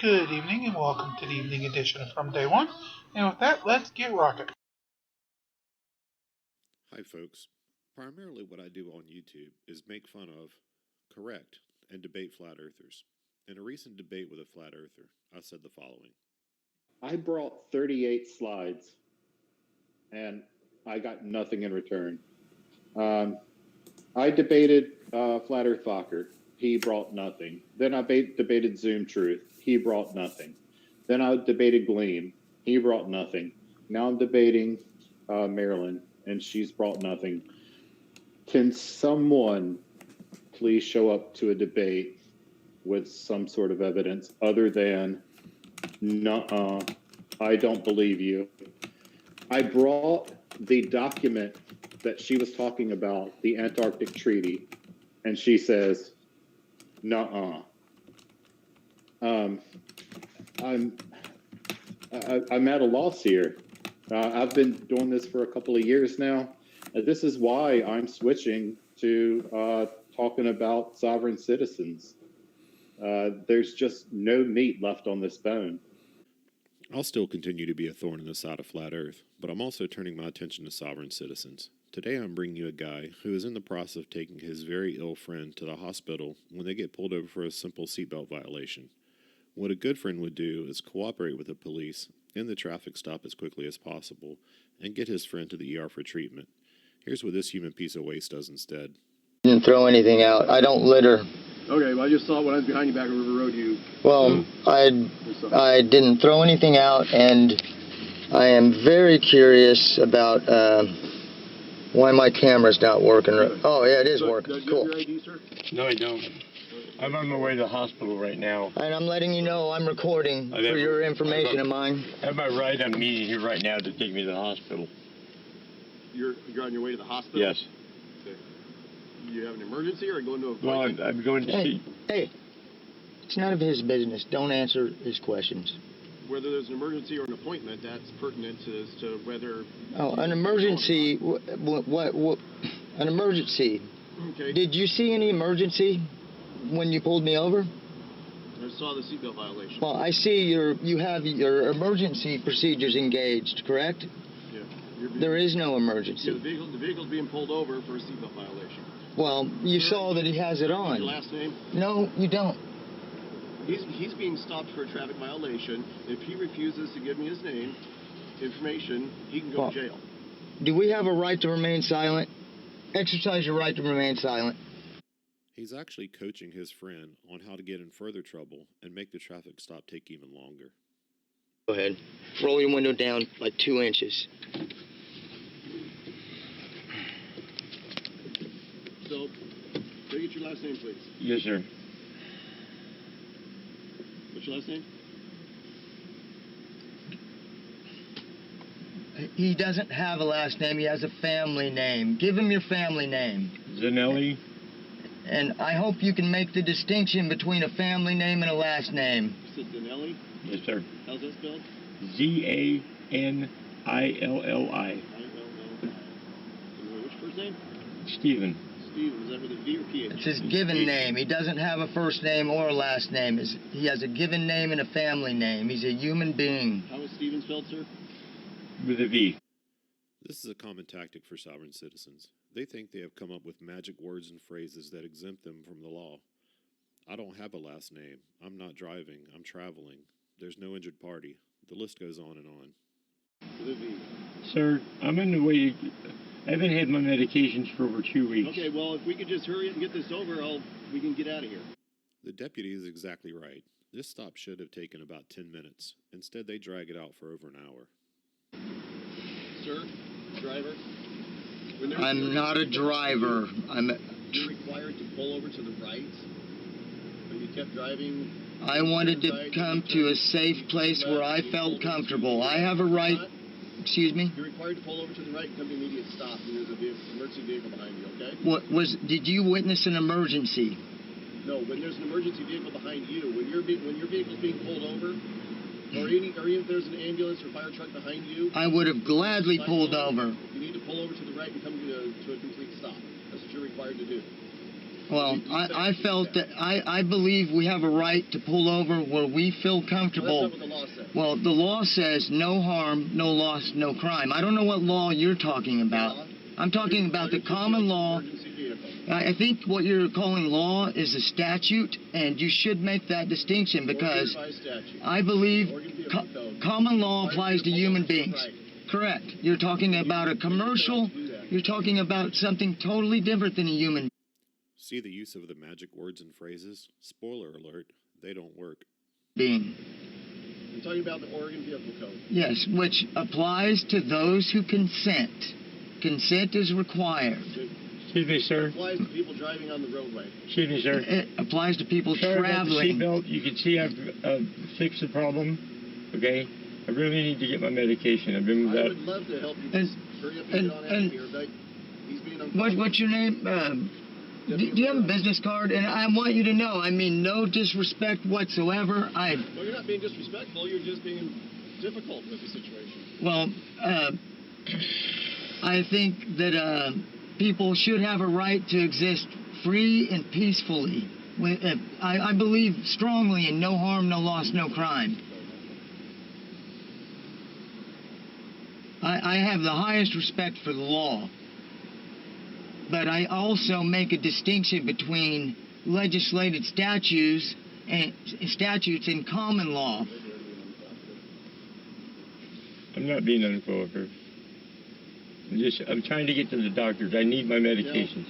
Good evening and welcome to the evening edition from Day One. And with that, let's get rocking. Hi folks. Primarily what I do on YouTube is make fun of, correct, and debate flat earthers. In a recent debate with a flat earther, I said the following. I brought 38 slides and I got nothing in return. I debated Flat Earth Fokker. He brought nothing. Then I debated Zoom Truth. He brought nothing. Then I debated Gleam. He brought nothing. Now I'm debating Marilyn, and she's brought nothing. Can someone please show up to a debate with some sort of evidence other than, nuh-uh, I don't believe you? I brought the document that she was talking about, the Antarctic Treaty, and she says, nuh-uh. I'm at a loss here. I've been doing this for a couple of years now. This is why I'm switching to talking about sovereign citizens. There's just no meat left on this bone. I'll still continue to be a thorn in the side of Flat Earth, but I'm also turning my attention to sovereign citizens. Today I'm bringing you a guy who is in the process of taking his very ill friend to the hospital when they get pulled over for a simple seatbelt violation. What a good friend would do is cooperate with the police, end the traffic stop as quickly as possible, and get his friend to the ER for treatment. Here's what this human piece of waste does instead. Didn't throw anything out. I don't litter. Okay, well I just saw when I was behind you back on River Road I didn't throw anything out, and I am very curious about why my camera's not working. Oh, yeah, it is working. Cool. Do you have your ID, sir? No, I don't. I'm on my way to the hospital right now. And I'm letting you know I'm recording for your information of mine. I have my ride on me here right now to take me to the hospital. You're on your way to the hospital? Yes. Okay. You have an emergency or going to a Well, I'm going to see. Hey, it's none of his business. Don't answer his questions. Whether there's an emergency or an appointment, that's pertinent as to whether... Oh, an emergency? What? An emergency? Okay. Did you see any emergency when you pulled me over? I saw the seatbelt violation. Well, I see you have your emergency procedures engaged, correct? Yeah. There is no emergency. Yeah, the vehicle's being pulled over for a seatbelt violation. Well, you saw that he has it on. Your last name? No, you don't. He's being stopped for a traffic violation. If he refuses to give me his name, information, he can go to jail. Do we have a right to remain silent? Exercise your right to remain silent. He's actually coaching his friend on how to get in further trouble and make the traffic stop take even longer. Go ahead. Roll your window down like 2 inches. So, can I get your last name, please? Yes, sir. What's your last name? He doesn't have a last name. He has a family name. Give him your family name. Zanelli. And I hope you can make the distinction between a family name and a last name. You said Danelli? Yes, sir. How's that spelled? Zanilli. I-L-L-I. Which first name? Stephen. Stephen, is that with a V or PH? It's his given name. He doesn't have a first name or a last name. He has a given name and a family name. He's a human being. How is Stephen spelled, sir? With a V. This is a common tactic for sovereign citizens. They think they have come up with magic words and phrases that exempt them from the law. I don't have a last name. I'm not driving. I'm traveling. There's no injured party. The list goes on and on. With a V. Sir, I'm on the way. I haven't had my medications for over 2 weeks. Okay, well, if we could just hurry up and get this over, we can get out of here. The deputy is exactly right. This stop should have taken about 10 minutes. Instead, they drag it out for over an hour. Sir, driver? I'm not a driver. You're required to pull over to the right. But you kept driving. I wanted to come to a safe place where I felt comfortable. I have a right. Excuse me? You're required to pull over to the right and come to immediate stop. And there's an emergency vehicle behind you, okay? Did you witness an emergency? No, when there's an emergency vehicle behind you, when your vehicle's being pulled over, or even if there's an ambulance or fire truck behind you, I would have gladly pulled over. You need to pull over to the right and come to a complete stop. That's what you're required to do. Well, I felt that I believe we have a right to pull over where we feel comfortable. Well, that's not what the law says. Well, the law says no harm, no loss, no crime. I don't know what law you're talking about. I'm talking about the common law. Emergency vehicle. I think what you're calling law is a statute, and you should make that distinction because Oregon Revised Statute. I believe Oregon Vehicle Code. common law applies to human beings. Right. Correct. You're talking about a commercial. You're talking about something totally different than a human See the use of the magic words and phrases? Spoiler alert, they don't work. being. I'm talking about the Oregon Vehicle Code. Yes, which applies to those who consent. Consent is required. Excuse me, sir. It applies to people driving on the roadway. Excuse me, sir. It applies to people Sorry about the traveling. seatbelt. You can see I've fixed the problem. Okay? I really need to get my medication. I've been I without. would love to help you. And- Just hurry up and get on out and- of here, but he's being uncomfortable. What's your name? Do you have a business card? And I want you to know, I mean, no disrespect whatsoever. Well, you're not being disrespectful. You're just being difficult with the situation. Well, I think that people should have a right to exist free and peacefully. I believe strongly in no harm, no loss, no crime. I have the highest respect for the law. But I also make a distinction between legislated statutes and common law. I'm not being uncooperative. I'm trying to get to the doctors. I need my medications.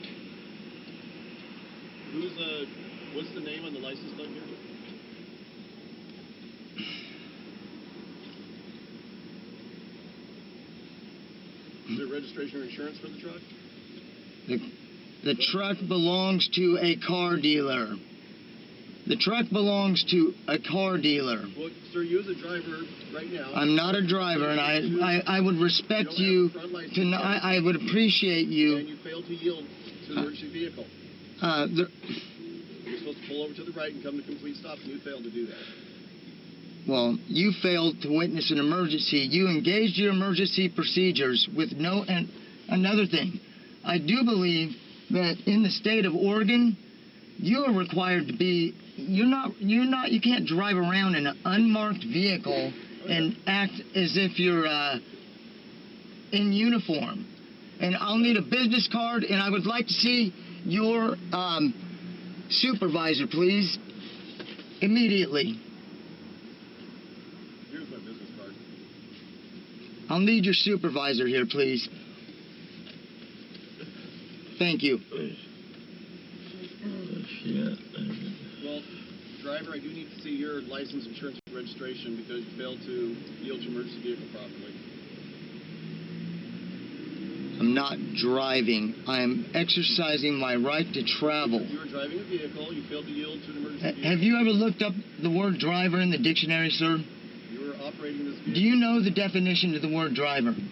What's the name on the license plate here? Is there registration or insurance for the truck? The truck belongs to a car dealer. The truck belongs to a car dealer. Well, sir, you as a driver right now. I'm not a driver, and I would respect you to. I would appreciate And you. you failed to yield to the emergency vehicle. You're supposed to pull over to the right and come to complete stop, and you failed to do that. Well, you failed to witness an emergency. You engaged your emergency procedures with no. And another thing, I do believe that in the state of Oregon, you are required to be. You can't drive around in an unmarked vehicle and act as if you're in uniform. And I'll need a business card, and I would like to see your supervisor, please, immediately. Here's my business card. I'll need your supervisor here, please. Thank you. Well, driver, I do need to see your license, insurance, and registration because you failed to yield your emergency vehicle properly. I'm not driving. I am exercising my right to travel. You were driving a vehicle. You failed to yield to an emergency vehicle. Have you ever looked up the word driver in the dictionary, sir? You were operating this vehicle. Do you know the definition of the word driver? I'm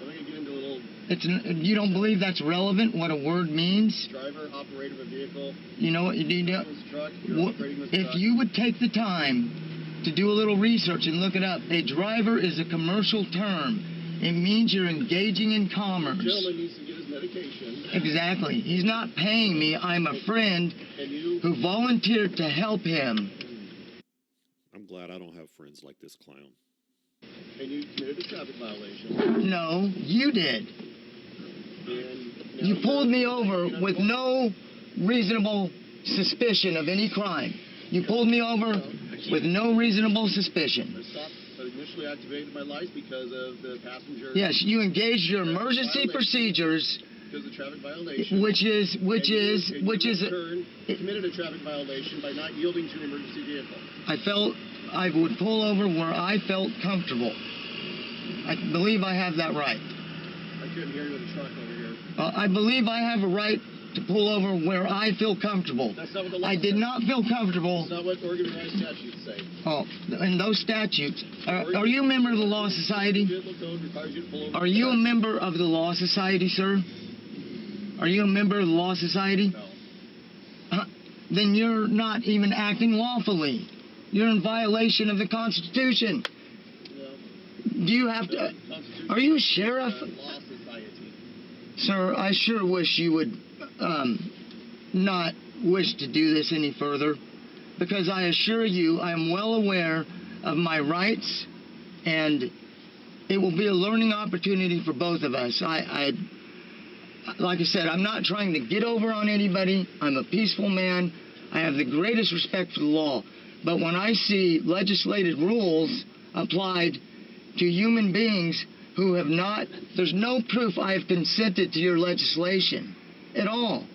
going to get into a little You don't believe that's relevant, what a word means? driver, operator of a vehicle. You know what? This truck. You're operating this If truck. you would take the time to do a little research and look it up, a driver is a commercial term. It means you're engaging in The commerce. gentleman needs to get his medication. Exactly. He's not paying me. I'm a friend And you. who volunteered to help him. I'm glad I don't have friends like this clown. And you committed a traffic violation. No, you did. And now You pulled me you're over acting with no reasonable suspicion of any crime. You pulled me over with no reasonable suspicion. I stopped. I initially activated my lights because of the passenger. Yes, you engaged your emergency procedures, Because of traffic violation. which is in turn, committed a traffic violation by not yielding to an emergency vehicle. I felt I would pull over where I felt comfortable. I believe I have that right. I couldn't hear you with the truck over here. I believe I have a right to pull over where I feel comfortable. That's not what the law I did says. not feel comfortable. That's not what Oregon Revised statutes say. Oh, and those statutes. Are you a member of the Law Society? Vehicle code requires you to pull over. Are you a member of the Law Society, sir? Are you a member of the Law Society? No. Then you're not even acting lawfully. You're in violation of the Constitution. No. Do you have to? Constitution. Are you a sheriff? Law Society. Sir, I sure wish you would not wish to do this any further because I assure you I am well aware of my rights, and it will be a learning opportunity for both of us. Like I said, I'm not trying to get over on anybody. I'm a peaceful man. I have the greatest respect for the law. But when I see legislated rules applied to human beings who have not, there's no proof I have consented to your legislation at all.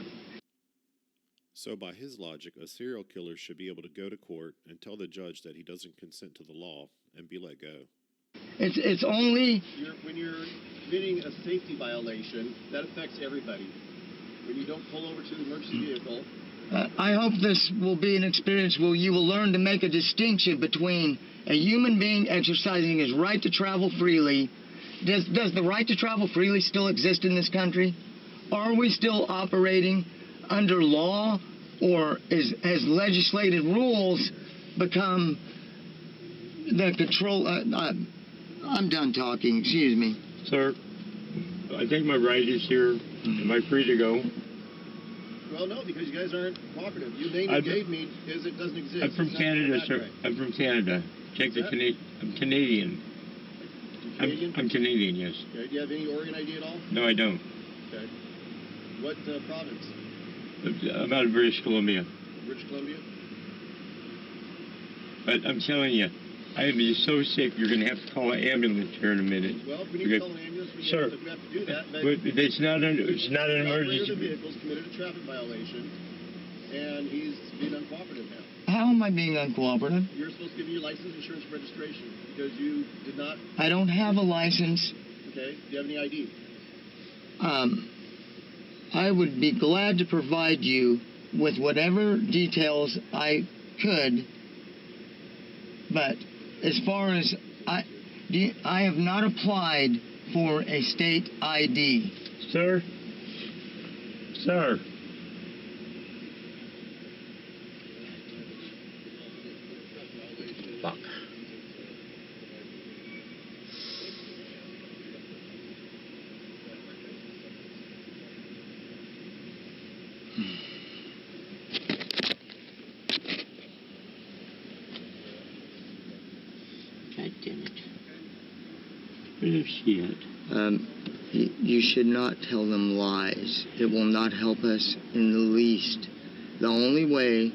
So by his logic, a serial killer should be able to go to court and tell the judge that he doesn't consent to the law and be let go. It's only... When you're committing a safety violation, that affects everybody. When you don't pull over to the emergency vehicle... I hope this will be an experience where you will learn to make a distinction between a human being exercising his right to travel freely. Does the right to travel freely still exist in this country? Are we still operating under law, or has legislated rules become the control? I'm done talking. Excuse me. Sir, I think my right is here. Am I free to go? Well, no, because you guys aren't cooperative. Your name you gave me is it doesn't exist. I'm from Canada, sir. Right. I'm from Canada. Check the I'm Canadian. Canadian? I'm Canadian, yes. Okay. Do you have any Oregon ID at all? No, I don't. Okay. What province? I'm out of British Columbia. British Columbia? But I'm telling you, I am so sick, you're going to have to call an ambulance here in a minute. Well, if we need to call an ambulance, we Sir, have to do that. But it's not an emergency. The vehicle's committed a traffic violation, and he's being uncooperative now. How am I being uncooperative? You're supposed to give me your license, insurance, registration, because you did not... I don't have a license. Okay. Do you have any ID? I would be glad to provide you with whatever details I could, but as far as I have not applied for a state ID. Sir? Fuck. God damn it. Where is she at? You should not tell them lies. It will not help us in the least. The only way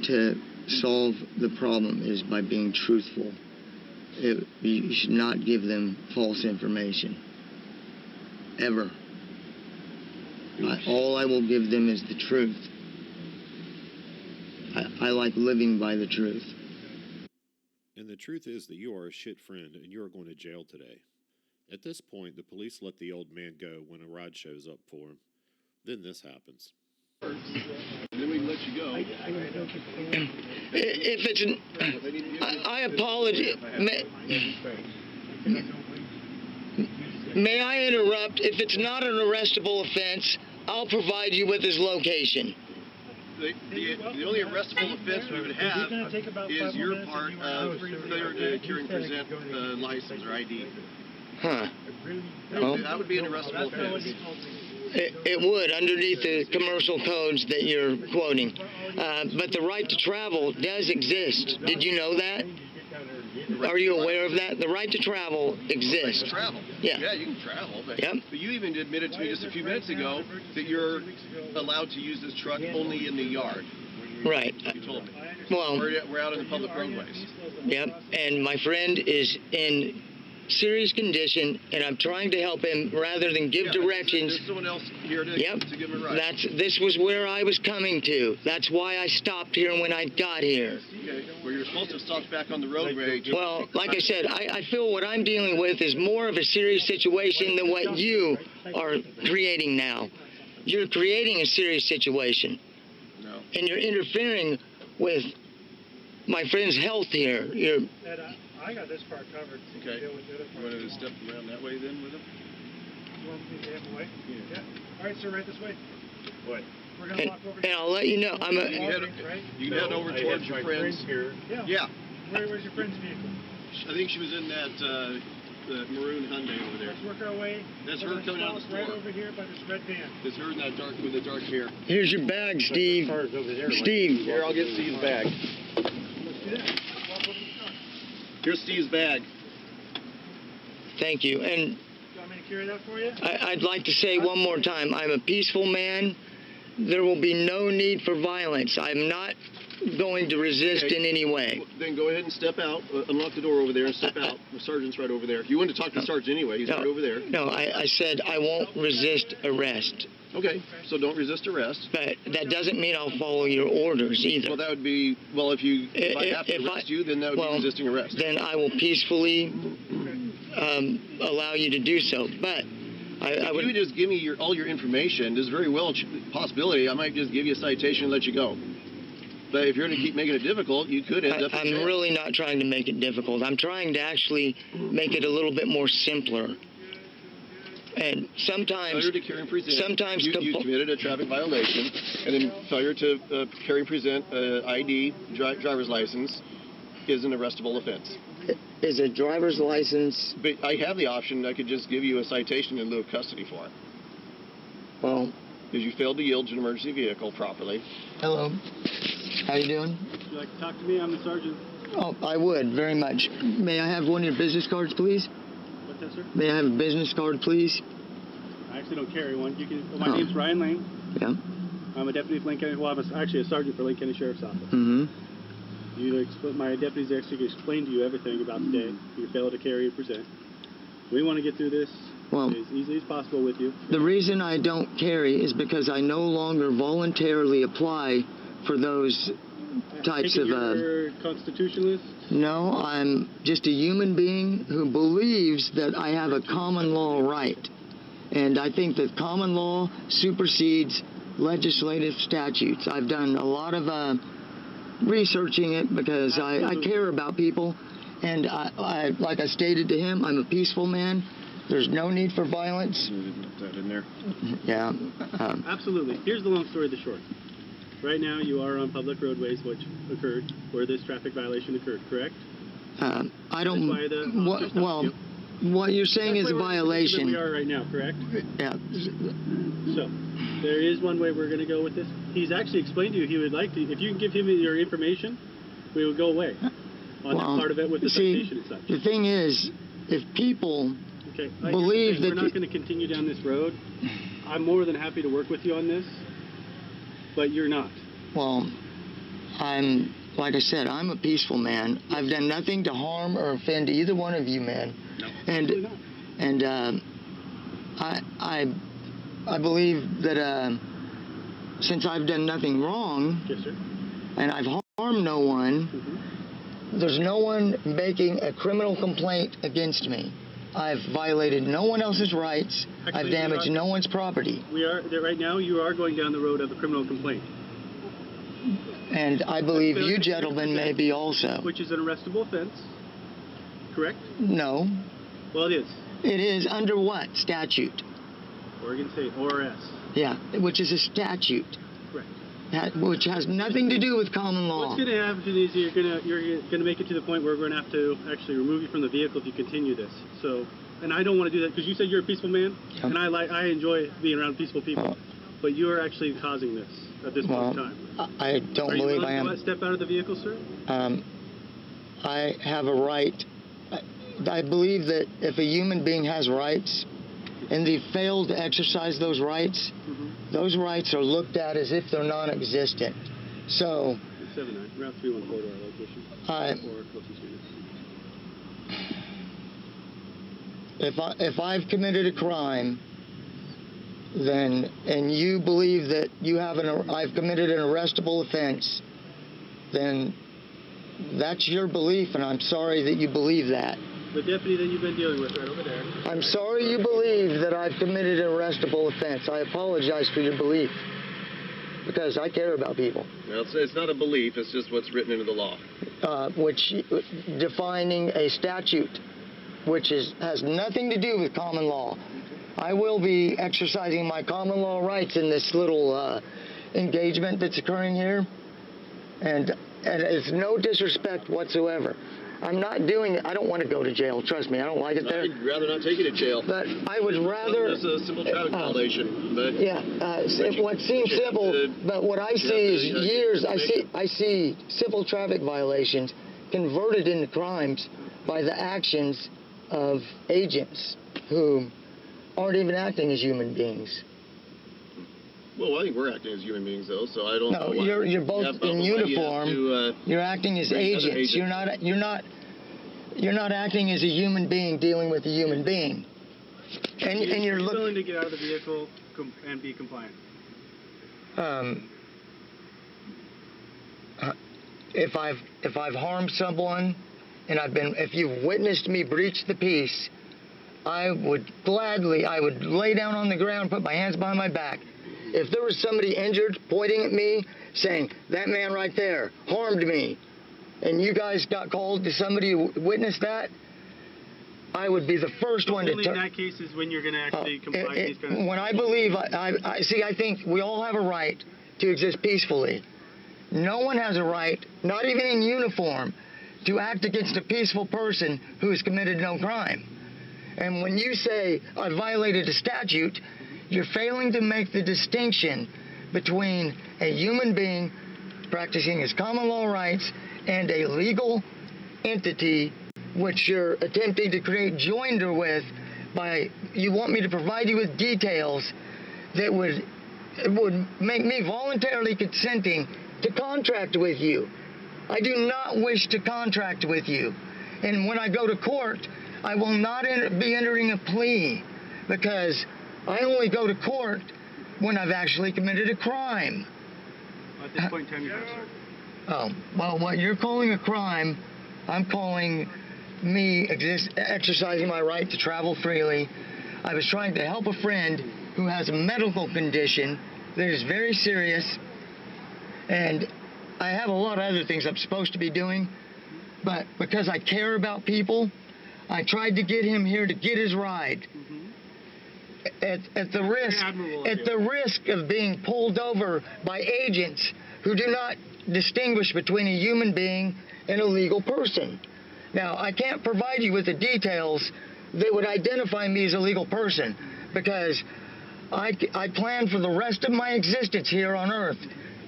to solve the problem is by being truthful. You should not give them false information. Ever. All I will give them is the truth. I like living by the truth. And the truth is that you are a shit friend and you are going to jail today. At this point, the police let the old man go when a ride shows up for him. Then this happens. And then we can let you go. If it's... I apologize. May I interrupt? If it's not an arrestable offense, I'll provide you with his location. The only arrestable offense we would have is your part of failure to carry and present license or ID. Huh. That would be an arrestable offense. It would, underneath the commercial codes that you're quoting. But the right to travel does exist. Did you know that? Are you aware of that? The right to travel exists. Right to travel? Yeah, you can travel. But, yep. But you even admitted to me just a few minutes ago that you're allowed to use this truck only in the yard. Right. You told me. Well, we're out in the public roadways. Yep, and my friend is in serious condition, and I'm trying to help him rather than give directions. There's someone else here to give him a ride. This was where I was coming to. That's why I stopped here when I got here. Okay. Well, you're supposed to have stopped back on the roadway. Well, like I said, I feel what I'm dealing with is more of a serious situation than what you are creating now. You're creating a serious situation. No. And you're interfering with my friend's health here. I got this part covered. Okay. You want to step around that way then with him? You want me to have away? Yeah. All right, sir, right this way. What? We're going to walk over And I'll let you know. You can head over towards your friends. here. Yeah. Where's your friend's vehicle? I think she was in that the maroon Hyundai over there. Let's work our way. That's her coming out of the store. Right over here by this red van. It's her in that dark with the dark hair. Here's your bag, Steve. Steve. Here, I'll get Steve's bag. Let's do that. Walk over to the car. Here's Steve's bag. Thank you. And Do you want me to carry that for you? I'd like to say one more time, I'm a peaceful man. There will be no need for violence. I'm not going to resist in any way. Then go ahead and step out. Unlock the door over there and step out. The sergeant's right over there. If you want to talk to the sergeant anyway, he's right over there. No, I said I won't resist arrest. Okay, so don't resist arrest. But that doesn't mean I'll follow your orders either. Well, that would be, well, if I have to arrest you, then that would be resisting arrest. Then I will peacefully allow you to do so. But I would... If you just give me all your information, there's very well a possibility I might just give you a citation and let you go. But if you're going to keep making it difficult, you could end up in jail. I'm really not trying to make it difficult. I'm trying to actually make it a little bit more simpler. And sometimes... Failure to carry and present. Sometimes... You committed a traffic violation, and then failure to carry and present ID, driver's license, is an arrestable offense. Is a driver's license... But I have the option. I could just give you a citation in lieu of custody for it. Well... Because you failed to yield to an emergency vehicle properly. Hello. How you doing? Would you like to talk to me? I'm the sergeant. Oh, I would, very much. May I have one of your business cards, please? What's that, sir? May I have a business card, please? I actually don't carry one. You can. Well, my name's Ryan Lane. Yeah. I'm a deputy for Lane County. Well, I'm actually a sergeant for Lane County Sheriff's Office. Mm-hmm. My deputies actually explained to you everything about the day. You failed to carry and present. We want to get through this as easily as possible with you. The reason I don't carry is because I no longer voluntarily apply for those types of... You're a constitutionalist? No, I'm just a human being who believes that I have a common law right. And I think that common law supersedes legislative statutes. I've done a lot of researching it because I care about people. And I, like I stated to him, I'm a peaceful man. There's no need for violence. Is that in there? Yeah. Absolutely. Here's the long story, the short. Right now, you are on public roadways, which occurred where this traffic violation occurred, correct? I don't... What you're saying is a violation. We are right now, correct? Yeah. So, there is one way we're going to go with this. He's actually explained to you he would like to, if you can give him your information, we would go away on that part of it with the citation and such. The thing is, if people believe that... We're not going to continue down this road. I'm more than happy to work with you on this, but you're not. Well, like I said, I'm a peaceful man. I've done nothing to harm or offend either one of you, man. No, absolutely not. And I believe that since I've done nothing wrong, yes, sir, and I've harmed no one, there's no one making a criminal complaint against me. I've violated no one else's rights. Actually, I've damaged no one's property. Right now, you are going down the road of a criminal complaint. And I believe you gentlemen may be also. Which is an arrestable offense, correct? No. Well, it is. It is under what statute? Oregon State, ORS. Yeah, which is a statute. Correct. Which has nothing to do with common law. What's going to happen is you're going to make it to the point where we're going to have to actually remove you from the vehicle if you continue this. So, and I don't want to do that because you said you're a peaceful man, and I enjoy being around peaceful people. But you are actually causing this at this point in time. I don't believe I am. Are you willing to step out of the vehicle, sir? I have a right. I believe that if a human being has rights and they fail to exercise those rights, those rights are looked at as if they're non-existent. So... 79, Route 314 to our location. Or closest units. If I've committed a crime, then, and you believe that I've committed an arrestable offense, then that's your belief, and I'm sorry that you believe that. The deputy that you've been dealing with right over there. I'm sorry you believe that I've committed an arrestable offense. I apologize for your belief, because I care about people. Well, it's not a belief, it's just what's written into the law. Defining a statute, which has nothing to do with common law. I will be exercising my common law rights in this little engagement that's occurring here, and it's no disrespect whatsoever. I'm not doing it. I don't want to go to jail. Trust me, I don't like it there. I'd rather not take you to jail. But I would rather. It's a simple traffic violation, but Yeah, what seems simple, but what I see is years. I see simple traffic violations converted into crimes by the actions of agents who aren't even acting as human beings. Well, I think we're acting as human beings, though. So I don't. No, know why. you're both in uniform. You're acting as agents. You're not acting as a human being dealing with a human being. And you're willing to get out of the vehicle and be compliant. If I've harmed someone, and if you've witnessed me breach the peace, I would lay down on the ground, put my hands behind my back. If there was somebody injured, pointing at me, saying, that man right there harmed me, and you guys got called to somebody who witnessed that, I would be the first one to Only in that case is when you're going to actually comply with these kind of when I believe, I think we all have a right to exist peacefully. No one has a right, not even in uniform, to act against a peaceful person who has committed no crime. And when you say I violated a statute, you're failing to make the distinction between a human being practicing his common law rights and a legal entity which you're attempting to create joinder with you want me to provide you with details that would make me voluntarily consenting to contract with you. I do not wish to contract with you. And when I go to court, I will not be entering a plea, because I only go to court when I've actually committed a crime. At this point in time, you have, sir. Oh, well, what you're calling a crime, I'm calling me exercising my right to travel freely. I was trying to help a friend who has a medical condition that is very serious, and I have a lot of other things I'm supposed to be doing, but because I care about people, I tried to get him here to get his ride. At the risk of being pulled over by agents who do not distinguish between a human being and a legal person. Now, I can't provide you with the details that would identify me as a legal person, because I plan for the rest of my existence here on Earth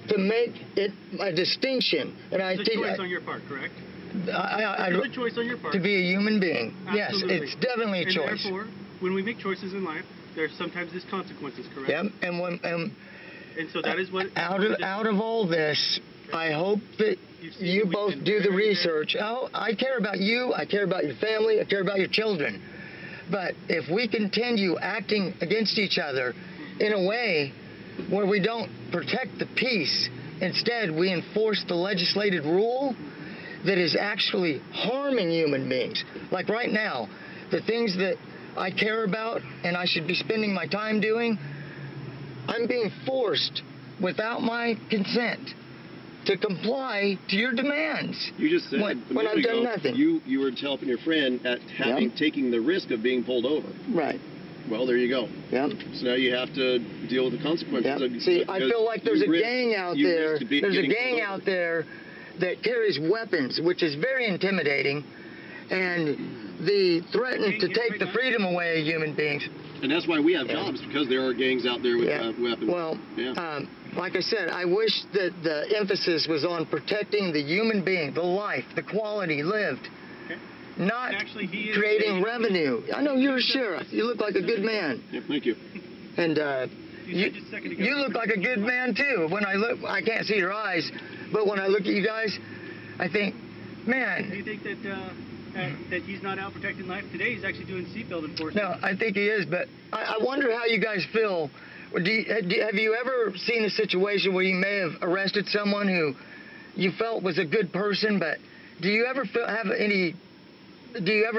to make it a distinction. And it's a choice on your part, correct? It's a choice on your part. To be a human being. Absolutely. Yes, it's definitely a choice. And therefore, when we make choices in life, there's sometimes these consequences, correct? Yep, and so that is what... Out of all this, I hope that you both do the research. I care about you, I care about your family, I care about your children. But if we continue acting against each other in a way where we don't protect the peace, instead we enforce the legislated rule that is actually harming human beings. Like right now, the things that I care about and I should be spending my time doing, I'm being forced without my consent to comply to your demands. You just said when I've done nothing. You were helping your friend at taking the risk of being pulled over. Right. Well, there you go. Yep. So now you have to deal with the consequences. Yep. See, I feel like there's a gang out there. There's a gang out there that carries weapons, which is very intimidating, and they threaten to take the freedom away of human beings. And that's why we have jobs, because there are gangs out there with weapons. Well, like I said, I wish that the emphasis was on protecting the human being, the life, the quality lived, not creating revenue. I know you're a sheriff. You look like a good man. Yeah, thank you. And you look like a good man too. When I look, I can't see your eyes, but when I look at you guys, I think, man. Do you think that he's not out protecting life today? He's actually doing seatbelt enforcement. No, I think he is, but I wonder how you guys feel. Have you ever seen a situation where you may have arrested someone who you felt was a good person, but do you ever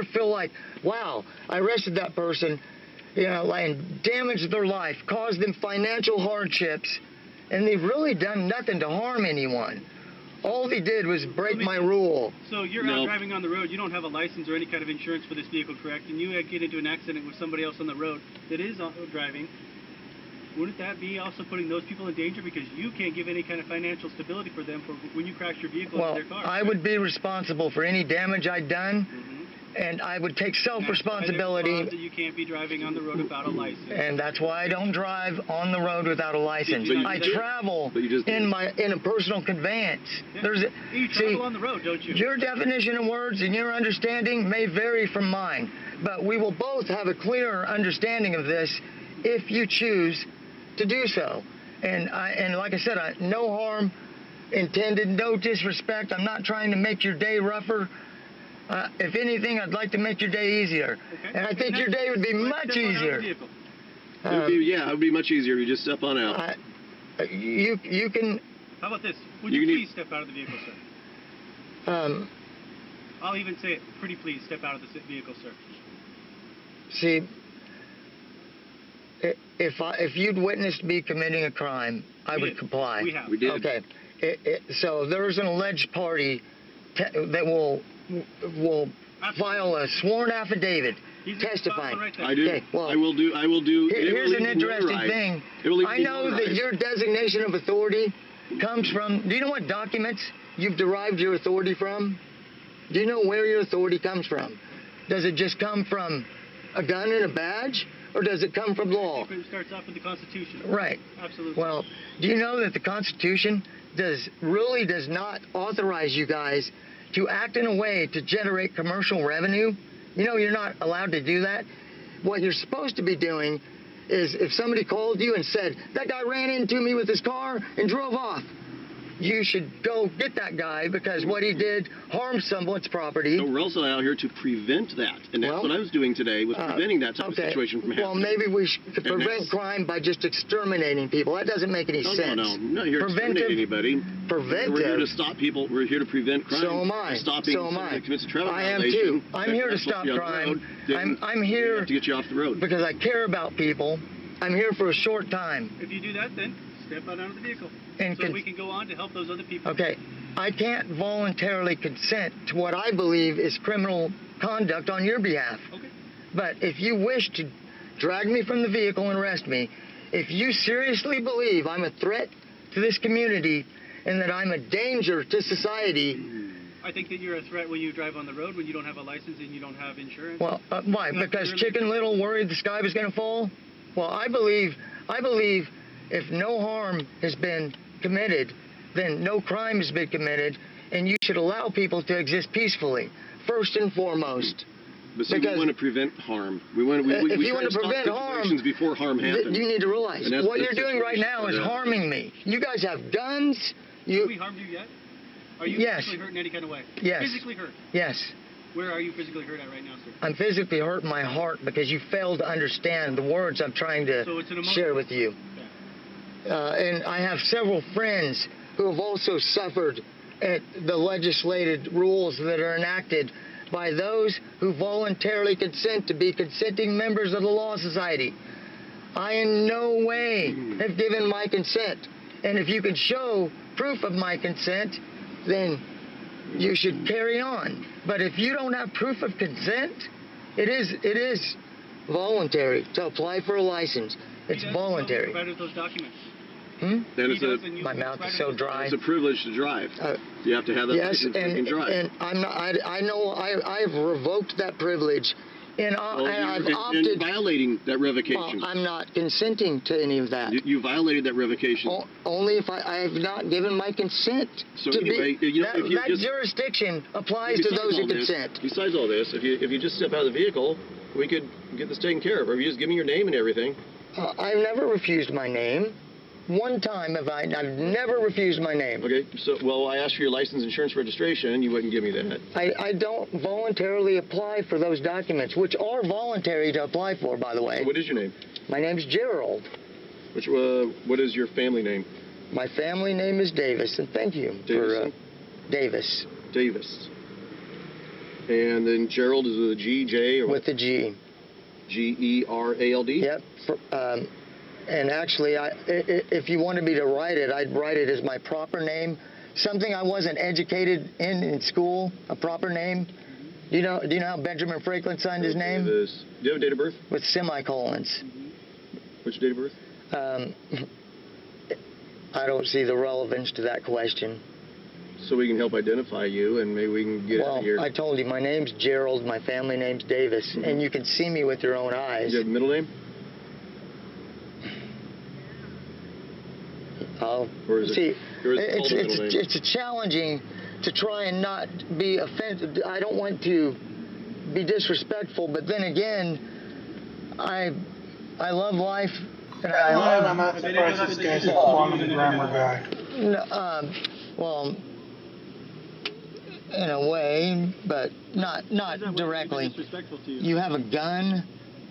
feel like, wow, I arrested that person, and damaged their life, caused them financial hardships, and they've really done nothing to harm anyone? All they did was break my rule. So you're out driving on the road. You don't have a license or any kind of insurance for this vehicle, correct? And you get into an accident with somebody else on the road that is driving. wouldn't that be also putting those people in danger because you can't give any kind of financial stability for them for when you crash your vehicle Well, into their car? I would be responsible for any damage I'd done, and I would take self-responsibility. That you can't be driving on the road without a license. And that's why I don't drive on the road without a license. I travel in a personal conveyance. Yeah. You travel on the road, don't you? Your definition of words and your understanding may vary from mine, but we will both have a clearer understanding of this if you choose to do so. And like I said, no harm intended, no disrespect. I'm not trying to make your day rougher. If anything, I'd like to make your day easier. Okay. And I think your day would be much easier. It would be much easier if you just step on out. You can... How about this? Would you please step out of the vehicle, sir? I'll even say it. Pretty please step out of the vehicle, sir. See, if you'd witnessed me committing a crime, I would comply. We have. We did. Okay. So there's an alleged party that will file a sworn affidavit testifying. Right I do. Okay, well, I will do. Here's an interesting thing. I know that your designation of authority comes from. Do you know what documents you've derived your authority from? Do you know where your authority comes from? Does it just come from a gun and a badge, or does it come from law? It starts off with the Constitution. Right. Absolutely. Well, do you know that the Constitution does not authorize you guys to act in a way to generate commercial revenue? You know, you're not allowed to do that. What you're supposed to be doing is if somebody called you and said, that guy ran into me with his car and drove off, you should go get that guy because what he did harmed someone's property. So we're also out here to prevent that. And that's what I was doing today, was preventing that type of situation from happening. Well, maybe we should prevent crime by just exterminating people. That doesn't make any sense. No, I'm not here to exterminate anybody. Preventive. We're here to stop people. We're here to prevent crime. So am I. Stopping somebody that commits a traffic I am violation. too. I'm here to stop crime. I'm here to get you off the road. because I care about people. I'm here for a short time. If you do that, then step out of the vehicle. So we can go on to help those other people. Okay. I can't voluntarily consent to what I believe is criminal conduct on your behalf. Okay. But if you wish to drag me from the vehicle and arrest me, if you seriously believe I'm a threat to this community and that I'm a danger to society... I think that you're a threat when you drive on the road, when you don't have a license and you don't have insurance. Well, why? Because Chicken Little worried the sky was going to fall? Well, I believe if no harm has been committed, then no crime has been committed, and you should allow people to exist peacefully, first and foremost. But see, we want to prevent harm. We want to prevent harm before harm happens. You need to realize what you're doing right now is harming me. You guys have guns. Have we harmed you yet? Are you physically hurt in any kind of way? Yes. Physically hurt? Yes. Where are you physically hurt at right now, sir? I'm physically hurt in my heart because you failed to understand the words I'm trying to share with you. And I have several friends who have also suffered at the legislated rules that are enacted by those who voluntarily consent to be consenting members of the Law Society. I in no way have given my consent. And if you can show proof of my consent, then you should carry on. But if you don't have proof of consent, it is voluntary to apply for a license. It's voluntary. Those documents. My mouth is so dry. It's a privilege to drive. You have to have that license so you can drive. And I'm not. I know. I've revoked that privilege, and I've opted. You're violating that revocation. I'm not consenting to any of that. You violated that revocation. Only if I have not given my consent. So to anyway, that jurisdiction applies to those who consent. Besides all this, if you just step out of the vehicle, we could get this taken care of. Or if you just give me your name and everything. I've never refused my name. One time I've never refused my name. Okay, so, I asked for your license, insurance, registration, and you wouldn't give me that. I don't voluntarily apply for those documents, which are voluntary to apply for, by the way. So what is your name? My name's Gerald. What is your family name? My family name is Davis, and thank you for Davis. Davis. And then Gerald is with a G, J, or with the G. Gerald? Yep. And actually, if you wanted me to write it, I'd write it as my proper name. Something I wasn't educated in school, a proper name. Do you know how Benjamin Franklin signed his name? Do you have a date of birth? With semicolons. Which date of birth? I don't see the relevance to that question. So we can help identify you, and maybe we can get out of here. Well, I told you, my name's Gerald, my family name's Davis, and you can see me with your own eyes. You have a middle name? Oh, Or is see, it's it's challenging to try and not be offensive. I don't want to be disrespectful, but then again, I love life. And I'm not surprised this guy's a quantum grammar guy. No, well, in a way, but not directly. Disrespectful to you. You have a gun.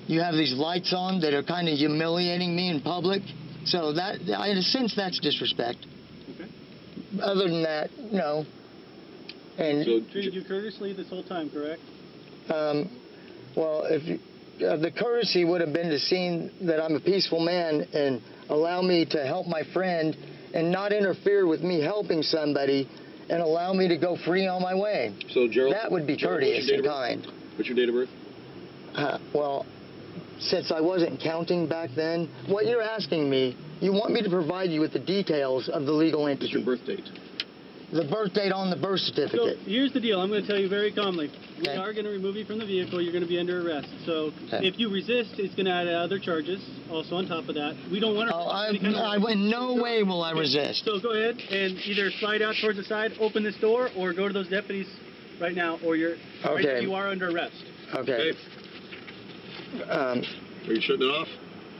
You have these lights on that are kind of humiliating me in public. So that, in a sense, that's disrespect. Okay. Other than that, no. And Treated you courteously this whole time, correct? well, if you, the courtesy would have been to see that I'm a peaceful man and allow me to help my friend and not interfere with me helping somebody and allow me to go free on my way. So, Gerald, that would be courteous and kind. What's your date of birth? Well, since I wasn't counting back then, what you're asking me, you want me to provide you with the details of the legal entity. What's your birth date? The birth date on the birth certificate. So here's the deal. I'm going to tell you very calmly. We Okay. are going to remove you from the vehicle. You're going to be under arrest. So Okay. if you resist, it's going to add other charges. Also on top of that, we don't want to. Oh, in no way will I resist. So go ahead and either slide out towards the side, open this door, or go to those deputies right now, or you're Okay. you are under arrest. Okay. Are you shutting it off?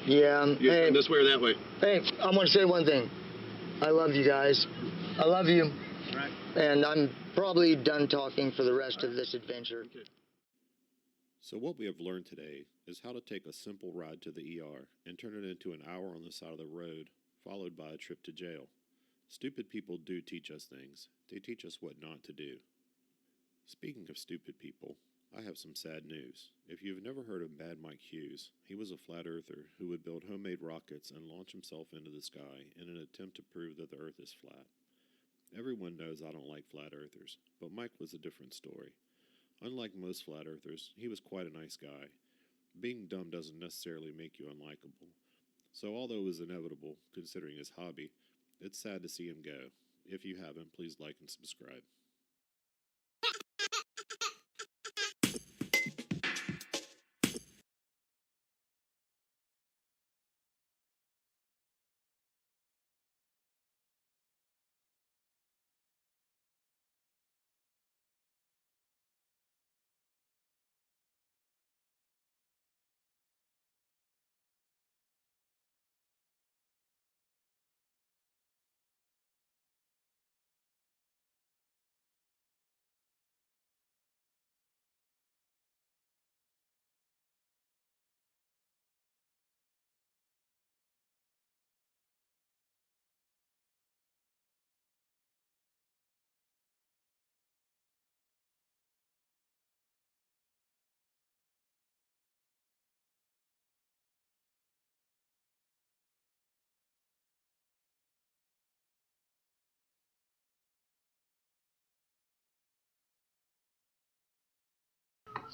Yeah. You Hey, this way or that way? hey, I want to say one thing. I love you guys. I love you. Right. And I'm probably done talking for the rest of this adventure. So what we have learned today is how to take a simple ride to the ER and turn it into an hour on the side of the road, followed by a trip to jail. Stupid people do teach us things. They teach us what not to do. Speaking of stupid people, I have some sad news. If you've never heard of Mad Mike Hughes, he was a flat earther who would build homemade rockets and launch himself into the sky in an attempt to prove that the earth is flat. Everyone knows I don't like flat earthers, but Mike was a different story. Unlike most flat earthers, he was quite a nice guy. Being dumb doesn't necessarily make you unlikable. So although it was inevitable, considering his hobby, it's sad to see him go. If you haven't, please like and subscribe.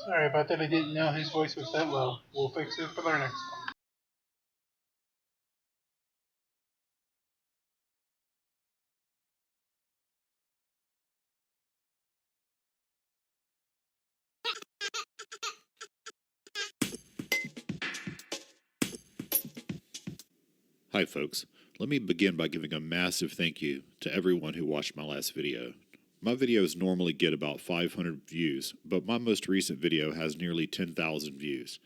Sorry about that. I didn't know his voice was that low. We'll fix it for our next one. Hi folks, let me begin by giving a massive thank you to everyone who watched my last video. My videos normally get about 500 views, but my most recent video has nearly 10,000 views.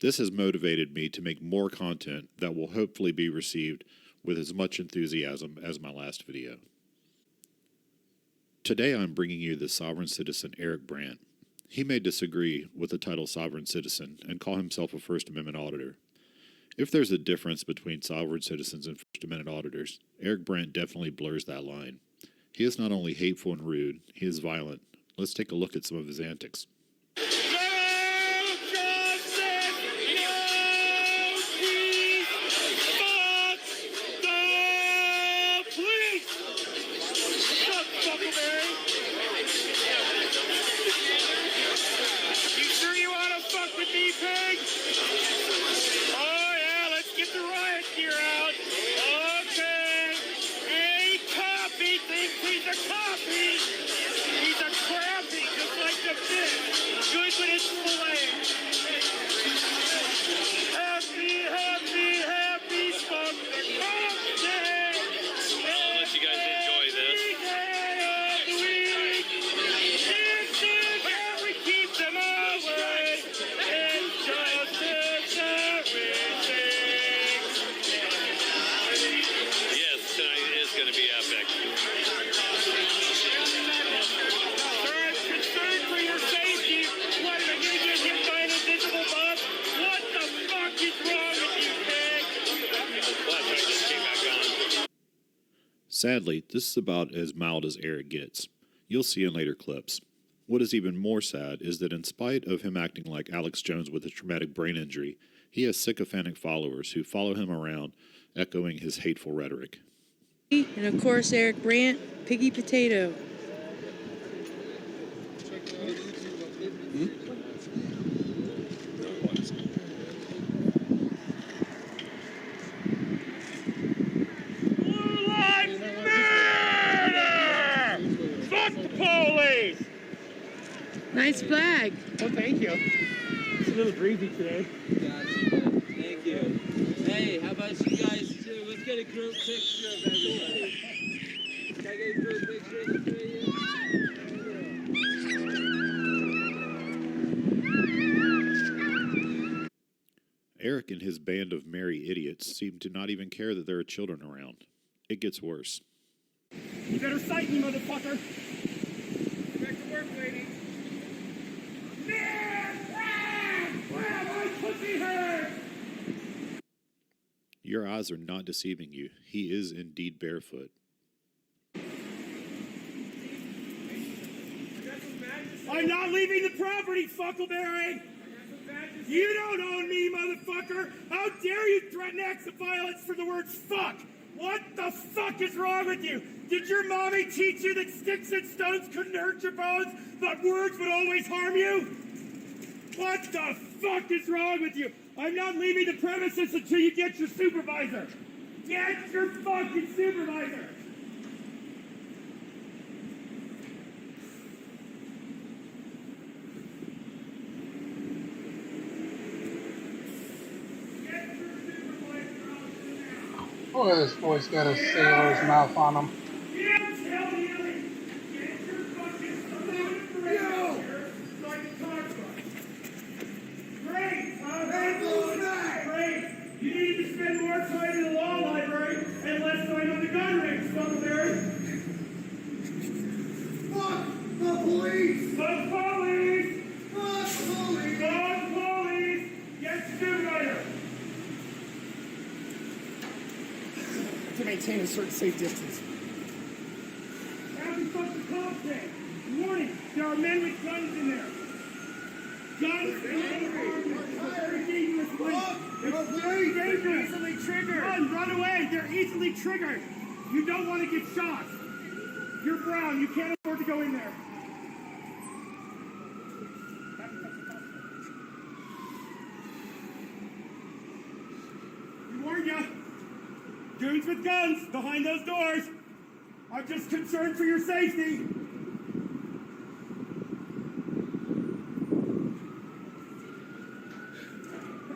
This has motivated me to make more content that will hopefully be received with as much enthusiasm as my last video. Today I'm bringing you the sovereign citizen Eric Brandt. He may disagree with the title sovereign citizen and call himself a First Amendment auditor. If there's a difference between sovereign citizens and First Amendment auditors, Eric Brandt definitely blurs that line. He is not only hateful and rude, he is violent. Let's take a look at some of his antics. You sure you want to fuck with me, pig? Oh yeah, let's get the riot gear out. Okay. A cop, he thinks he's a cop. He's a crappie, just like the fish. Good with his fillet. Happy, happy, happy, smoke the cop day. I'll let you guys enjoy this. We keep them away. It's justice everything. Yes, tonight is going to be epic. Sir, I'm concerned for your safety. What, are you going to get hit by an invisible bus? What the fuck is wrong with you, pig? Flash, I just came back on. Sadly, this is about as mild as Eric gets. You'll see in later clips. What is even more sad is that in spite of him acting like Alex Jones with a traumatic brain injury, he has sycophantic followers who follow him around, echoing his hateful rhetoric. And of course, Eric Brandt, Piggy Potato. Blue Lives Matter! Fuck the police! Nice flag. Oh, thank you. It's a little breezy today. Gotcha. Thank you. Hey, how about you guys too? Let's get a group picture of everybody. Can I get a group picture of the three of you? Eric and his band of merry idiots seem to not even care that there are children around. It gets worse. You better cite me, motherfucker! Back to work, lady. My pussy hurts! Your eyes are not deceiving you. He is indeed barefoot. I'm not leaving the property, Fuckleberry! You don't own me, motherfucker! How dare you threaten acts of violence for the word fuck? What the fuck is wrong with you? Did your mommy teach you that sticks and stones couldn't hurt your bones, but words would always harm you? What the fuck is wrong with you? I'm not leaving the premises until you get your supervisor. Get your fucking supervisor! Boy, this boy's got a sailor's mouth on him. You need to spend more time in the law library and less time on the gun range, Fuckleberry. Fuck the police! Fuck police! Fuck police! Fuck police! Get the supervisor! To maintain a certain safe distance. Have you fucked the cop thing? Warning, there are men with guns in there. Guns? Very dangerous place. It's very dangerous. Easily triggered. Run away. They're easily triggered. You don't want to get shot. You're brown. You can't afford to go in there. We warned you. Dudes with guns behind those doors. I'm just concerned for your safety.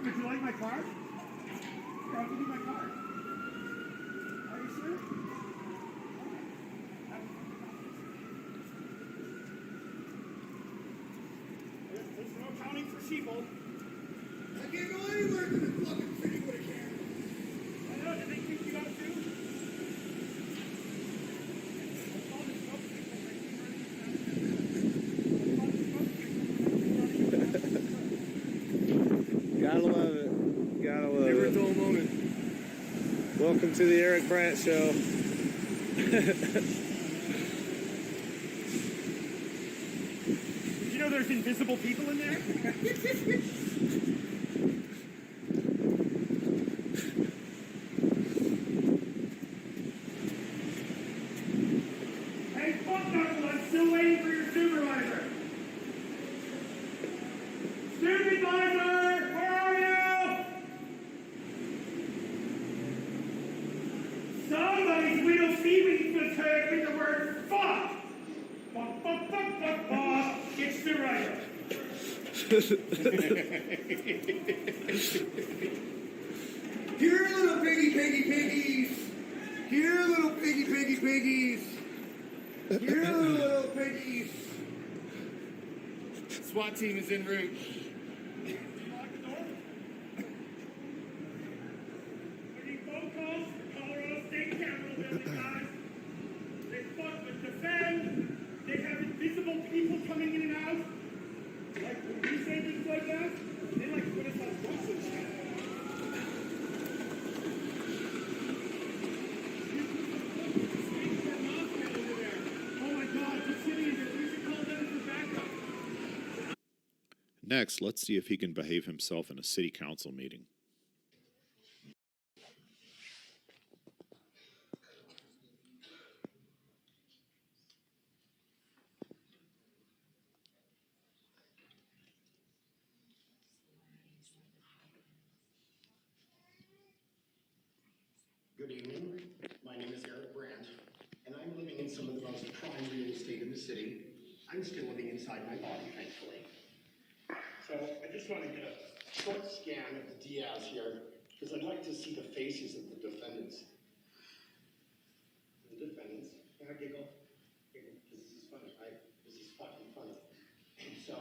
Would you like my card? Here, I'll give you my card. Are you sure? There's no accounting for sheeple. I can't go anywhere to the fucking city with a camera. I know, did they think you got two? Gotta love it. Gotta love it. Dull moment. Welcome to the Eric Brandt Show. Did you know there's invisible people in there? Hey, fuck knuckle, I'm still waiting for your supervisor. Supervisor, where are you? criminal feeling was heard with the word fuck. Fuck, fuck, fuck, fuck, fuck. It's the writer. Here, little piggy, piggy, piggies. Here, little piggy, piggy, piggies. Here, little piggies. SWAT team is en route. Getting phone calls from Colorado State Capitol building, guys. They fuck with defend. They have invisible people coming in and out. Like when we say things like that, they like put us on wrestling channel. Oh my God, the city is there. We should call them for backup. Next, let's see if he can behave himself in a city council meeting. Good evening. My name is Eric Brandt, and I'm living in some of the most prime real estate in the city. I'm still living inside my body, thankfully. So I just want to get a short scan of the Diaz here, because I'd like to see the faces of the defendants. The defendants. Can I giggle? This is funny, right? This is fucking funny. So,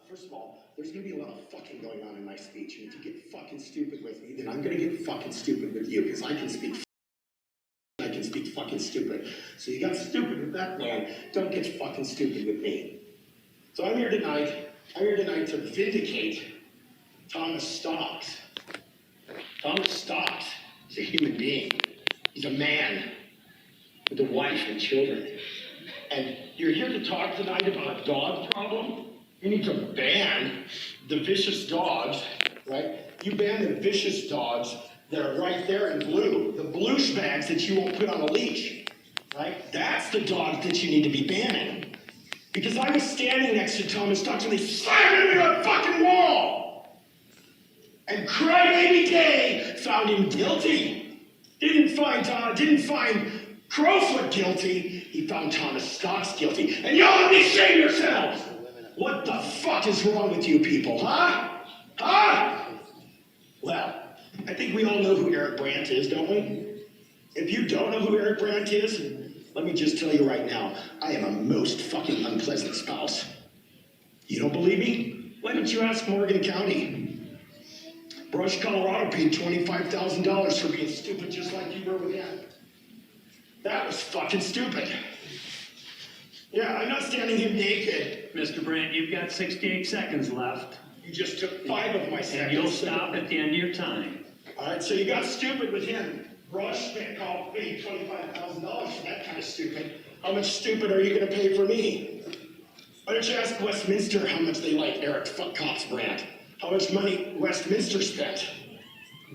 first of all, there's going to be a lot of fucking going on in my speech, and if you get fucking stupid with me, then I'm going to get fucking stupid with you, because I can speak fucking stupid. So you got stupid with that man, don't get fucking stupid with me. So I'm here tonight to vindicate Thomas Stocks. Thomas Stocks is a human being. He's a man with a wife and children. And you're here to talk tonight about a dog problem? You need to ban the vicious dogs, right? You ban the vicious dogs that are right there in blue, the blue bags that you won't put on a leash, right? That's the dogs that you need to be banning. Because I was standing next to Thomas Stocks and they slammed him into a fucking wall. And Crybaby Day found him guilty. Didn't find Crowfoot guilty. He found Thomas Stocks guilty. And y'all let me shame yourselves. What the fuck is wrong with you people, huh? Huh? Well, I think we all know who Eric Brandt is, don't we? If you don't know who Eric Brandt is, let me just tell you right now, I am a most fucking unpleasant spouse. You don't believe me? Why don't you ask Morgan County? Brush, Colorado paid $25,000 for being stupid just like you were with him. That was fucking stupid. Yeah, I'm not standing here naked. Mr. Brandt, you've got 68 seconds left. You just took 5 of my seconds. And you'll stop at the end of your time. All right, so you got stupid with him. Brush paid $25,000 for that kind of stupid. How much stupid are you going to pay for me? Why don't you ask Westminster how much they like Eric Fuck Cops Brandt? How much money Westminster spent?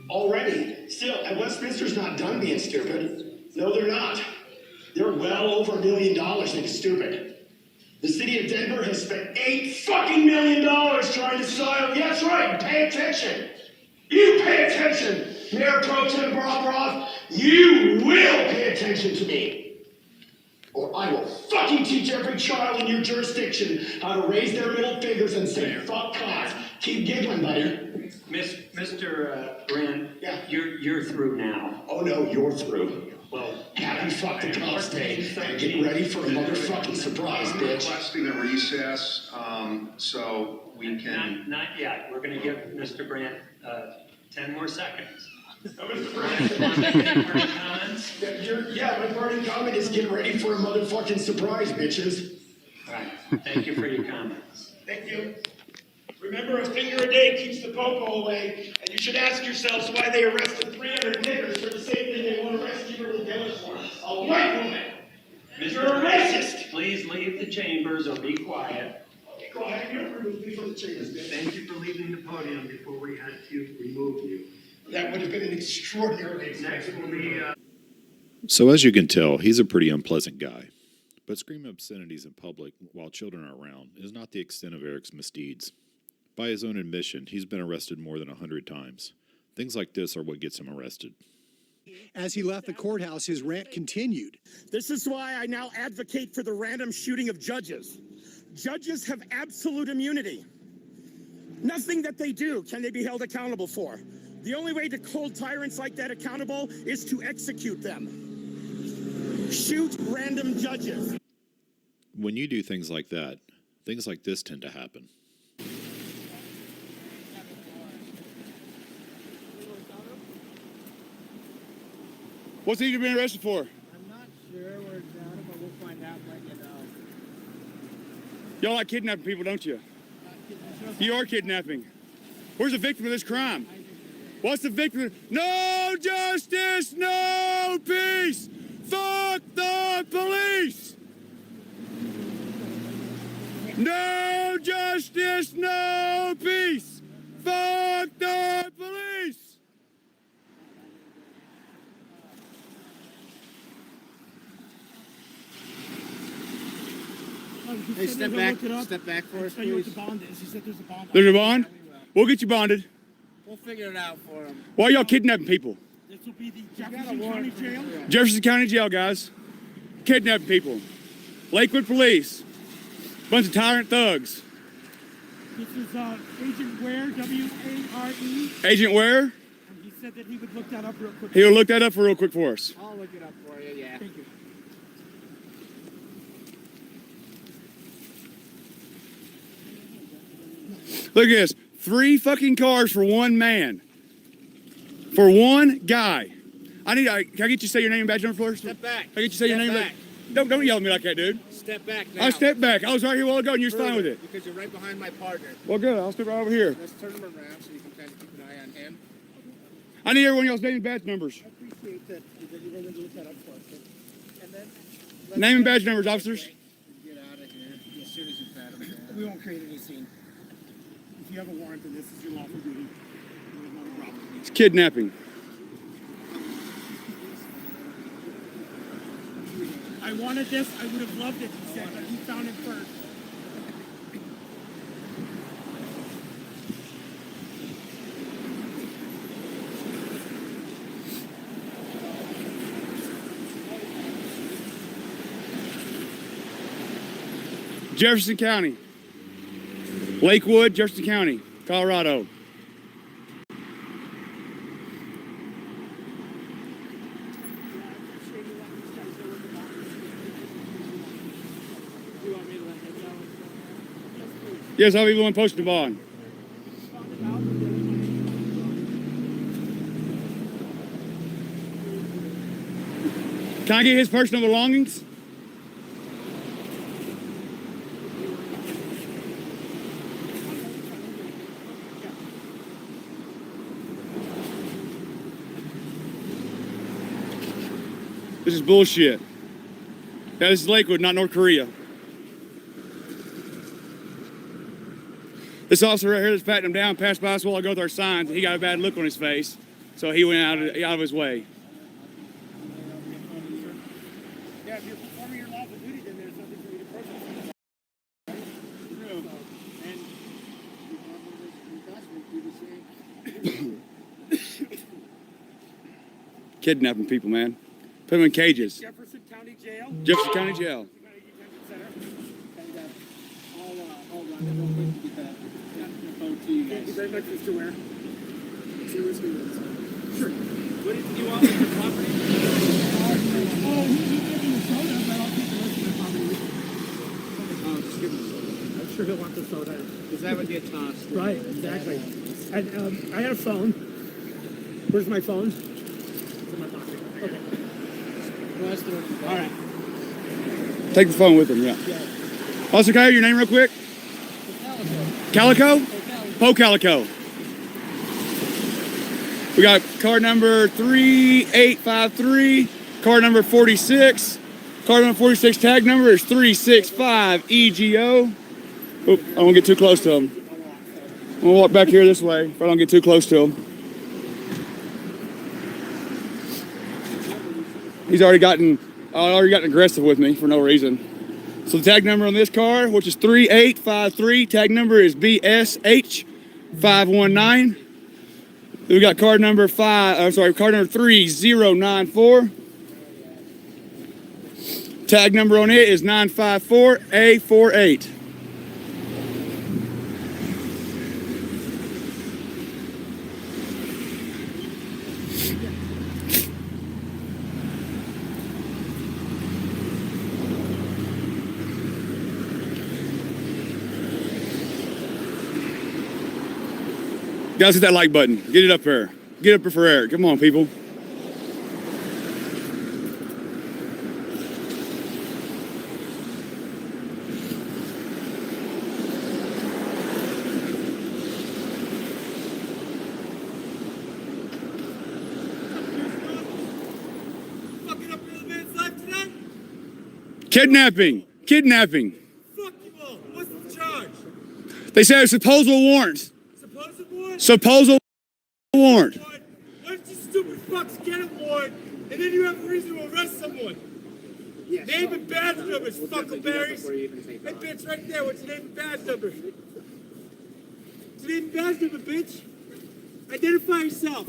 Already. Still, and Westminster's not done being stupid. No, they're not. They're well over $1 million into stupid. The city of Denver has spent $8 fucking million trying to silence. Yeah, that's right. Pay attention. You pay attention, Mayor Pro Tem Barbroff. You will pay attention to me, or I will fucking teach every child in your jurisdiction how to raise their middle fingers and say fuck cops. Keep giggling, buddy. Mr. Brandt, yeah, you're through now. Oh no, you're through. Well, happy fuck the cops day and get ready for a motherfucking surprise, bitch. Requesting a recess, so we can. Not yet. We're going to give Mr. Brandt 10 more seconds. Mr. Brandt, my parting comment is get ready for a motherfucking surprise, bitches. All right. Thank you for your comments. Thank you. Remember, a finger a day keeps the popo away, and you should ask yourselves why they arrested 300 niggers for the same thing they won't arrest Kimberly Dillon for. A white woman. You're a racist. Please leave the chambers or be quiet. Okay, go ahead. You're removed me from the chambers, bitch. Thank you for leaving the podium before we had to remove you. That would have been an extraordinarily Next will be. So as you can tell, he's a pretty unpleasant guy. But screaming obscenities in public while children are around is not the extent of Eric's misdeeds. By his own admission, he's been arrested more than 100 times. Things like this are what gets him arrested. As he left the courthouse, his rant continued. This is why I now advocate for the random shooting of judges. Judges have absolute immunity. Nothing that they do can they be held accountable for. The only way to hold tyrants like that accountable is to execute them. Shoot random judges. When you do things like that, things like this tend to happen. What's he being arrested for? I'm not sure where it's at, but we'll find out right now. Y'all like kidnapping people, don't you? You are kidnapping. Where's the victim of this crime? What's the victim? No justice, no peace. Fuck the police. No justice, no peace. Fuck the police. Hey, step back for us, please. What the bond is. He said there's a bond. There's a bond? We'll get you bonded. We'll figure it out for him. Why are y'all kidnapping people? This will be the Jefferson County Jail. Jefferson County Jail, guys. Kidnapping people. Lakewood Police. Bunch of tyrant thugs. This is Agent Ware, W-A-R-E. Agent Ware? And he said that he would look that up real quick. He'll look that up real quick for us. I'll look it up for you, yeah. Thank you. Look at this. 3 fucking cars for one man. For one guy. Can I get you to say your name and badge number first? Step back. Can I get you to say your name? Back. Don't yell at me like that, dude. Step back now. I'll step back. I was right here a while ago and you was fine with it. Because you're right behind my partner. Well, good. I'll step right over here. Let's turn him around so you can kind of keep an eye on him. I need everyone y'all's name and badge numbers. I appreciate that you're willing to look that up for us. And then... Name and badge numbers, officers. Get out of here as soon as you pat him down. We won't create any scene. If you have a warrant, then this is your lawful duty. There's not a problem. It's kidnapping. I wanted this. I would have loved it, he said, but he found it first. Jefferson County. Lakewood, Jefferson County, Colorado. Yes, I'll be the one posting the bond. Can I get his personal belongings? This is bullshit. Yeah, this is Lakewood, not North Korea. This officer right here that's patting him down passed by us while I go with our signs, and he got a bad look on his face, so he went out of his way. Yeah, if you're performing your lawful duty, then there's nothing for you to protest. Kidnapping people, man. Put them in cages. Jefferson County Jail. Jefferson County Jail. I'll run it real quick to get that phone to you guys. Thank you very much, Mr. Ware. Seriously, sure. What did you want with your property? Oh, he gave me the soda, but I'll take the rest of my property with me. Oh, just give him the soda. I'm sure he'll want the soda. Because that would get tossed. Right, exactly. And I had a phone. Where's my phone? It's in my pocket. Okay. All right. Take the phone with him, yeah. Also, can I have your name real quick? Calico? Poe Calico. We got card number 3853, card number 46. Card number 46 tag number is 365 EGO. Oop, I won't get too close to him. I'm gonna walk back here this way if I don't get too close to him. He's already gotten aggressive with me for no reason. So the tag number on this car, which is 3853, tag number is BSH519. We got card number card number 3094. Tag number on it is 954A48. Guys, hit that like button. Get it up there. Get up there for Eric. Come on, people. Fucking up another man's life today? Kidnapping. Kidnapping. Fuck you all. What's the charge? They said it's supposable warrant. Supposed warrant? Supposable warrant. Why don't you stupid fucks get a warrant and then you have a reason to arrest someone? Yes. Name and badge numbers, fuckleberries. Hey, bitch, right there. What's your name and badge number? What's your name and badge number, bitch? Identify yourself.